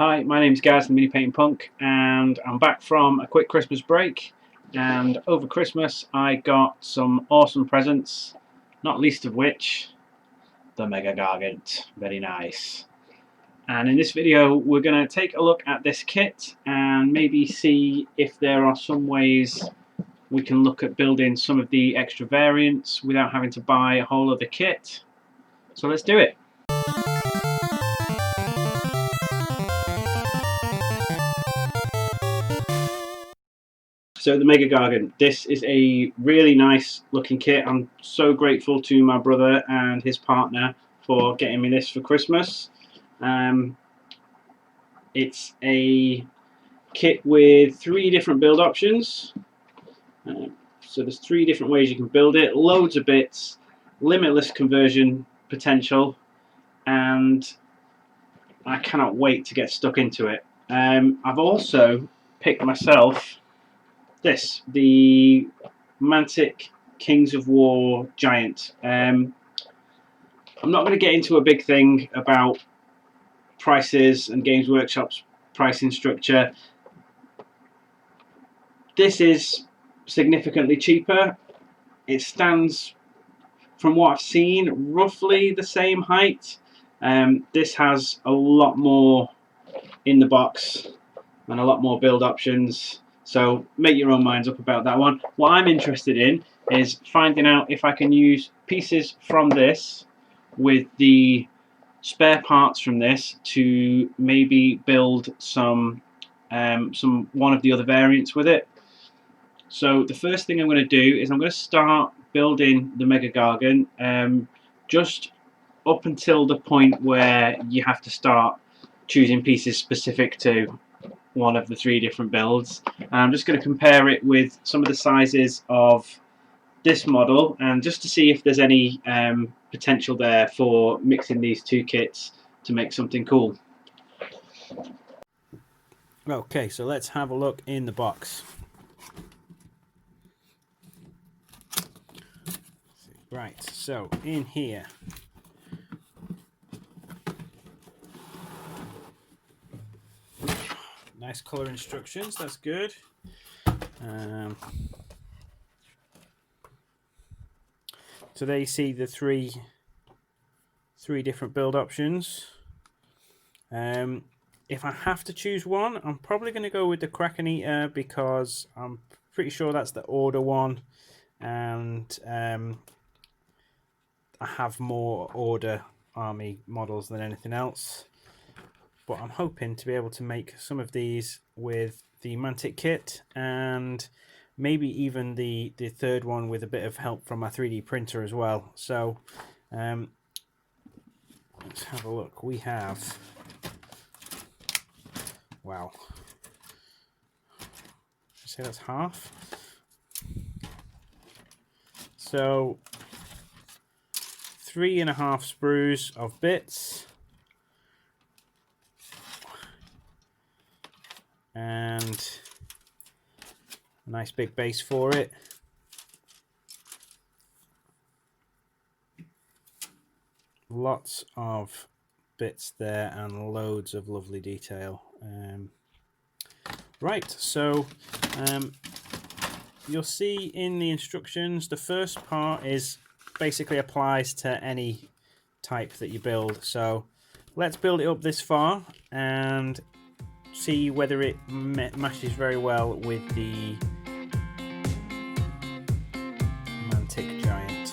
Hi, my name's Gaz, the Mini Painting Punk, and I'm back from a quick Christmas break. And over Christmas, I got some awesome presents, not least of which the Mega Gargant. Very nice. And in this video, we're going to take a look at this kit and maybe see if there are some ways we can look at building some of the extra variants without having to buy a whole other kit. So let's do it. So the Mega Gargant, this is a really nice looking kit. I'm so grateful to my brother and his partner for getting me this for Christmas. It's a kit with 3 different build options. So there's 3 different ways you can build it, loads of bits, limitless conversion potential, and I cannot wait to get stuck into it. I've also picked myself the Mantic Kings of War Giant. I'm not going to get into a big thing about prices and Games Workshop's pricing structure. This is significantly cheaper. It stands, from what I've seen, roughly the same height. This has a lot more in the box and a lot more build options. So make your own minds up about that one. What I'm interested in is finding out if I can use pieces from this with the spare parts from this to maybe build some one of the other variants with it. So the first thing I'm going to do is I'm going to start building the Mega Gargant just up until the point where you have to start choosing pieces specific to one of the 3 different builds. And I'm just going to compare it with some of the sizes of this model and just to see if there's any potential there for mixing these 2 kits to make something cool. Okay, so let's have a look in the box. Right, so in here nice colour instructions, that's good. So there you see the three different build options. If I have to choose one, I'm probably going to go with the Kraken Eater because I'm pretty sure that's the order one, and I have more order army models than anything else. But I'm hoping to be able to make some of these with the Mantic kit and maybe even the third one with a bit of help from my 3D printer as well. So let's have a look. We have, wow, I say that's half. So 3.5 sprues of bits. And a nice big base for it. Lots of bits there and loads of lovely detail. Right, so you'll see in the instructions the first part is basically applies to any type that you build. So let's build it up this far and see whether it matches very well with the Mantic Giant.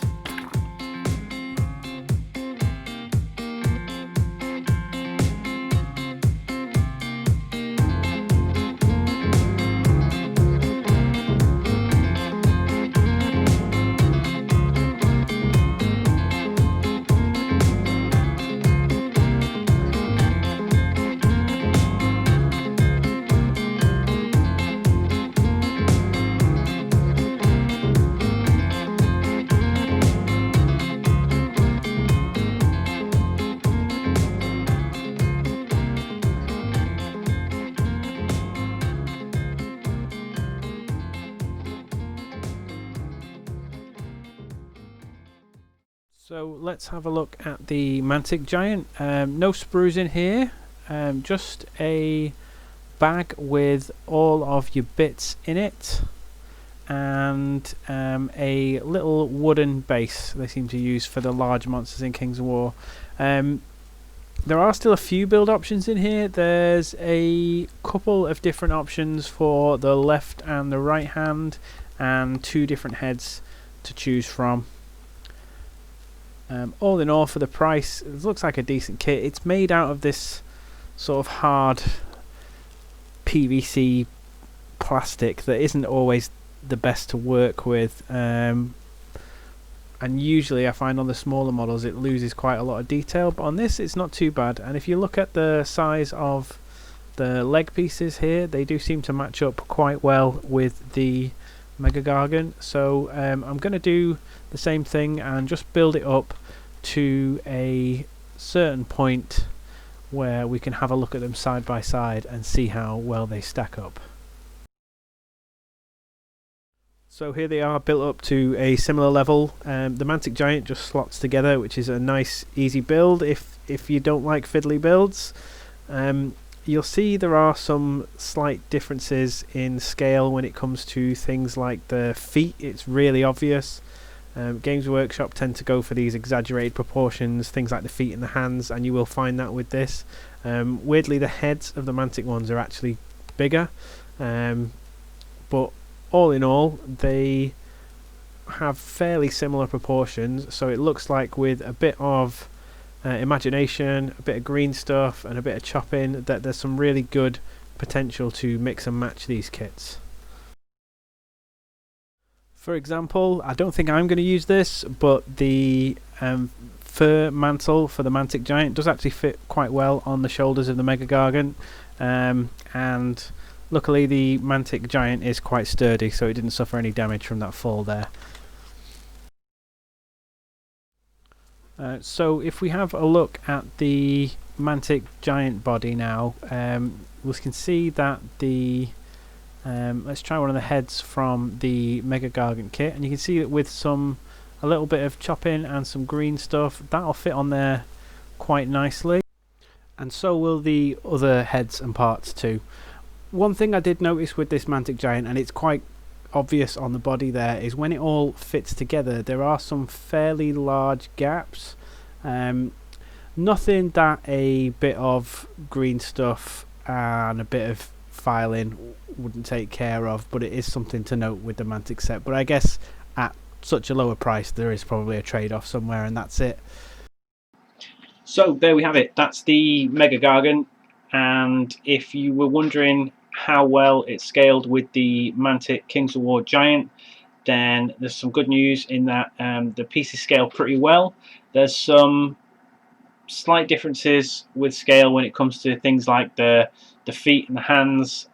So let's have a look at the Mantic Giant. No sprues in here. just a bag with all of your bits in it, and a little wooden base they seem to use for the large monsters in Kings of War. There are still a few build options in here. There's a couple of different options for the left and the right hand, and 2 different heads to choose from. All in all, for the price, it looks like a decent kit. It's made out of this sort of hard PVC plastic that isn't always the best to work with, and usually I find on the smaller models it loses quite a lot of detail, but on this it's not too bad. And if you look at the size of the leg pieces here, they do seem to match up quite well with the Mega Gargant. So I'm going to do the same thing and just build it up to a certain point where we can have a look at them side by side and see how well they stack up. So here they are, built up to a similar level. The Mantic Giant just slots together, which is a nice easy build if you don't like fiddly builds. You'll see there are some slight differences in scale when it comes to things like the feet. It's really obvious. Games Workshop tend to go for these exaggerated proportions, things like the feet and the hands, and you will find that with this. Weirdly, the heads of the Mantic ones are actually bigger, but all in all they have fairly similar proportions, so it looks like with a bit of imagination, a bit of green stuff and a bit of chopping, that there's some really good potential to mix and match these kits. For example, I don't think I'm going to use this, but the fur mantle for the Mantic Giant does actually fit quite well on the shoulders of the Mega Gargant, and luckily the Mantic Giant is quite sturdy, so it didn't suffer any damage from that fall there. So if we have a look at the Mantic Giant body now, we can see that the let's try one of the heads from the Mega Gargant kit, and you can see that with a little bit of chopping and some green stuff, that'll fit on there quite nicely, and so will the other heads and parts too. One thing I did notice with this Mantic Giant, and it's quite obvious on the body there, is when it all fits together there are some fairly large gaps. Nothing that a bit of green stuff and a bit of filing wouldn't take care of, but it is something to note with the Mantic set. But I guess at such a lower price there is probably a trade-off somewhere, and that's it. So there we have it. That's the Mega Gargant, and if you were wondering how well it's scaled with the Mantic Kings of War Giant, then there's some good news in that the pieces scale pretty well. There's some slight differences with scale when it comes to things like the feet and the hands.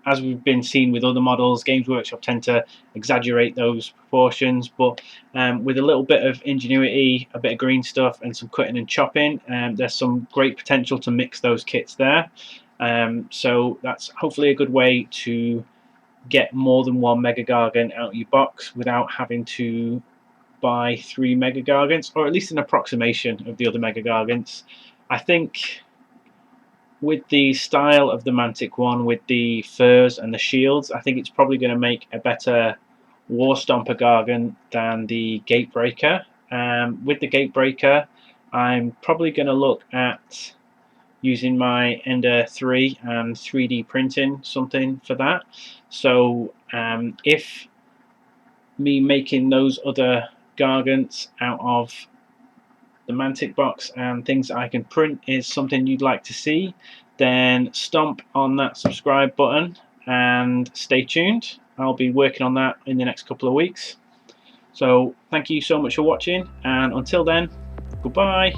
As we've been seeing with other models, Games Workshop tend to exaggerate those proportions, but with a little bit of ingenuity, a bit of green stuff and some cutting and chopping, there's some great potential to mix those kits there. So that's hopefully a good way to get more than one Mega Gargant out of your box without having to buy 3 Mega Gargants, or at least an approximation of the other Mega Gargants. I think with the style of the Mantic one, with the furs and the shields, I think it's probably going to make a better War Stomper Gargant than the Gatebreaker. With the Gatebreaker, I'm probably going to look at using my Ender 3 and 3D printing something for that. So if me making those other Gargants out of the Mantic box and things I can print is something you'd like to see, then stomp on that subscribe button and stay tuned. I'll be working on that in the next couple of weeks. So thank you so much for watching, and until then, goodbye.